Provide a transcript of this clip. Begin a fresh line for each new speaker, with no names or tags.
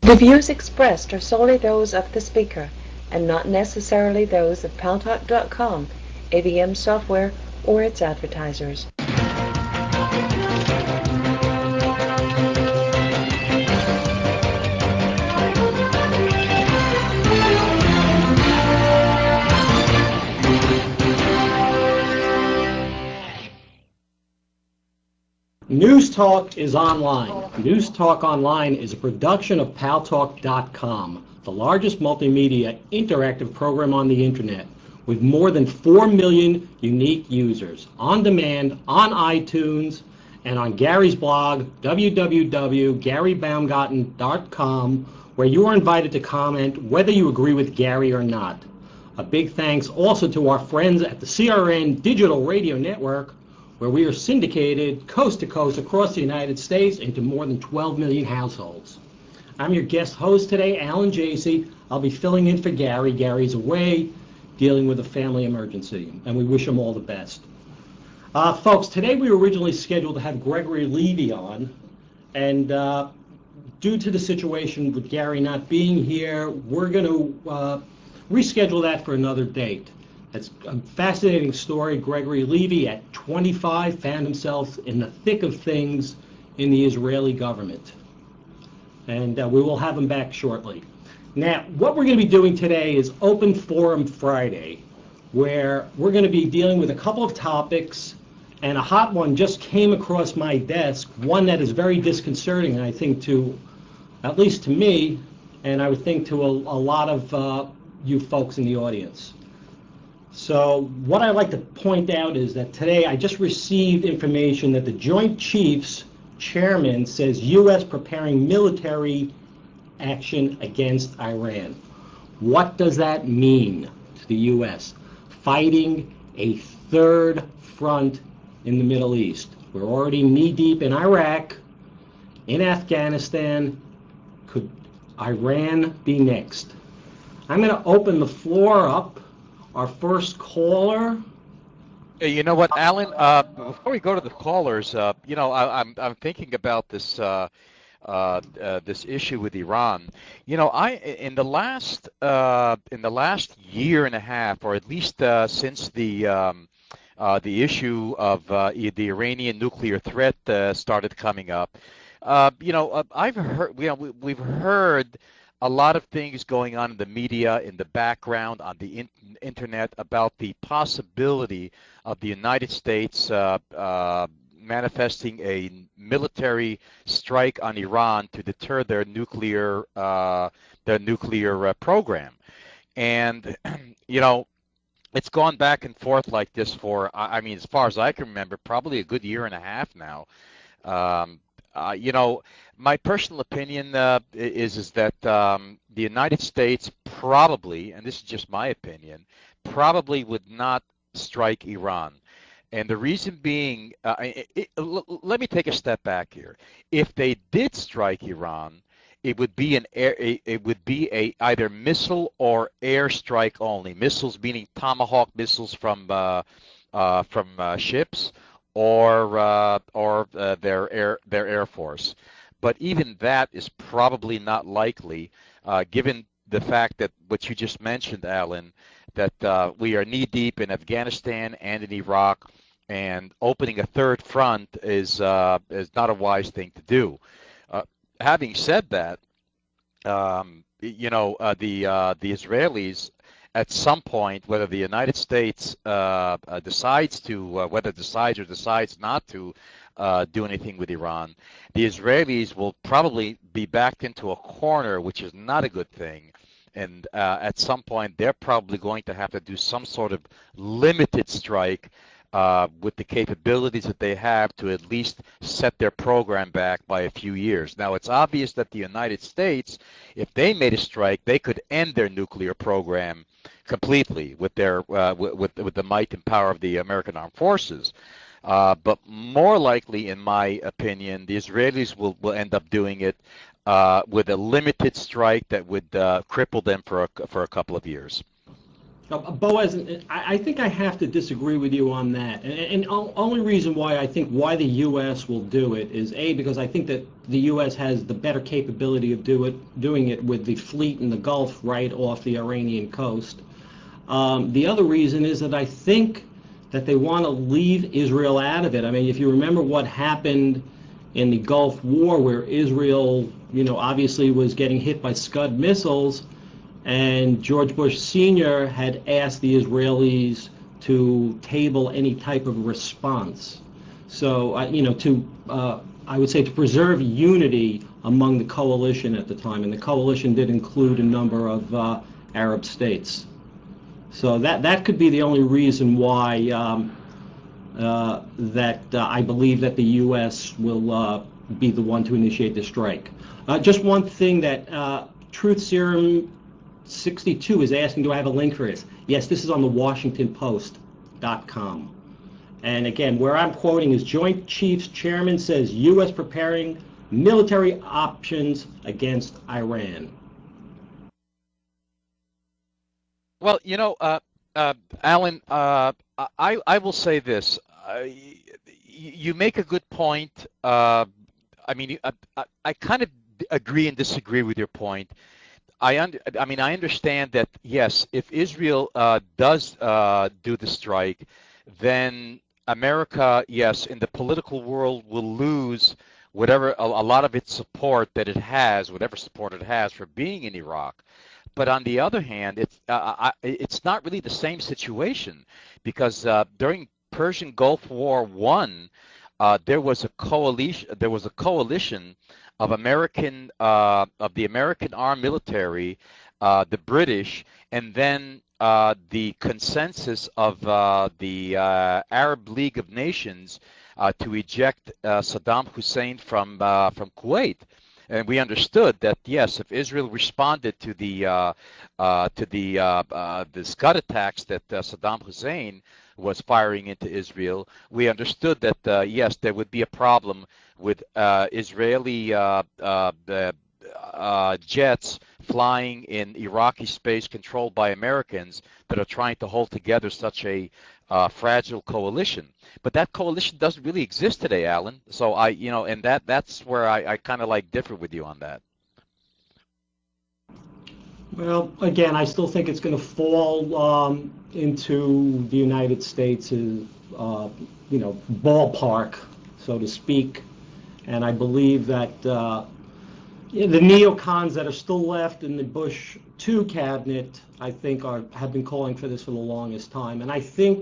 The views expressed are solely those of the speaker and not necessarily those of Paltalk.com, AVM Software, or its advertisers.
News Talk is online. News Talk Online is a production of Paltalk.com, the largest multimedia interactive program on the internet, with more than 4 million unique users, on demand, on iTunes, and on Gary's blog, www.garybaumgarten.com, where you are invited to comment whether you agree with Gary or not. A big thanks also to our friends at the CRN Digital Radio Network, where we are syndicated coast to coast across the United States into more than 12 million households. I'm your guest host today, Alan Jasie. I'll be filling in for Gary. Gary's away dealing with a family emergency, and we wish him all the best. Folks, today we were originally scheduled to have Gregory Levy on, and due to the situation with Gary not being here, we're going to reschedule that for another date. It's a fascinating story. Gregory Levy, at 25, found himself in the thick of things in the Israeli government. And we will have him back shortly. Now, what we're going to be doing today is Open Forum Friday, where we're going to be dealing with a couple of topics, and a hot one just came across my desk, one that is very disconcerting, I think, to, at least to me, and I would think to a lot of you folks in the audience. So what I'd like to point out is that today I just received information that the Joint Chiefs Chairman says U.S. preparing military action against Iran. What does that mean to the U.S.? Fighting a third front in the Middle East. We're already knee-deep in Iraq, in Afghanistan. Could Iran be next? I'm going to open the floor up. Our first caller.
You know what, Alan? Before we go to the callers, I'm thinking about this this issue with Iran. You know, in the last year and a half, or at least since the issue of the Iranian nuclear threat started coming up, I've heard. We've heard a lot of things going on in the media, in the background, on the internet about the possibility of the United States manifesting a military strike on Iran to deter their nuclear program. And, it's gone back and forth like this for, as far as I can remember, probably a good year and a half now. My personal opinion is that the United States probably, and this is just my opinion, probably would not strike Iran. And the reason being, let me take a step back here. If they did strike Iran, it would be either missile or air strike only. Missiles meaning Tomahawk missiles from ships, or their air force. But even that is probably not likely, given the fact that what you just mentioned, Alan, that we are knee-deep in Afghanistan and in Iraq, and opening a third front is not a wise thing to do. Having said that, the Israelis, at some point, whether the United States decides not to do anything with Iran, the Israelis will probably be backed into a corner, which is not a good thing. And at some point, they're probably going to have to do some sort of limited strike with the capabilities that they have to at least set their program back by a few years. Now, it's obvious that the United States, if they made a strike, they could end their nuclear program completely with their with the might and power of the American Armed Forces. But more likely, in my opinion, the Israelis will end up doing it with a limited strike that would cripple them for a couple of years.
Boaz, I think I have to disagree with you on that. And only reason why I think why the U.S. will do it is, A, because I think that the U.S. has the better capability of doing it with the fleet in the Gulf right off the Iranian coast. The other reason is that I think that they want to leave Israel out of it. I mean, if you remember what happened in the Gulf War, where Israel, obviously was getting hit by Scud missiles, and George Bush Sr. had asked the Israelis to table any type of response. So, I would say to preserve unity among the coalition at the time, and the coalition did include a number of Arab states. So that could be the only reason why I believe that the U.S. will be the one to initiate the strike. Just one thing that Truth Serum 62 is asking, do I have a link for this? Yes, this is on the WashingtonPost.com. And again, where I'm quoting is Joint Chiefs Chairman says U.S. preparing military options against Iran.
Well, Alan, I will say this. You make a good point. I kind of agree and disagree with your point. I understand that, yes, if Israel does do the strike, then America, yes, in the political world will lose whatever a lot of its support that it has, whatever support it has for being in Iraq. But on the other hand, it's not really the same situation, because during Persian Gulf War I, there was a coalition of the American armed military, the British, and then the consensus of the Arab League of Nations to eject Saddam Hussein from Kuwait. And we understood that, yes, if Israel responded to the Scud attacks that Saddam Hussein was firing into Israel, we understood that, yes, there would be a problem with Israeli jets flying in Iraqi space controlled by Americans that are trying to hold together such a fragile coalition. But that coalition doesn't really exist today, Alan. So and that's where I kind of differ with you on that.
Well, again, I still think it's going to fall into the United States' ballpark, so to speak. And I believe that the neocons that are still left in the Bush II cabinet, I think, have been calling for this for the longest time. And I think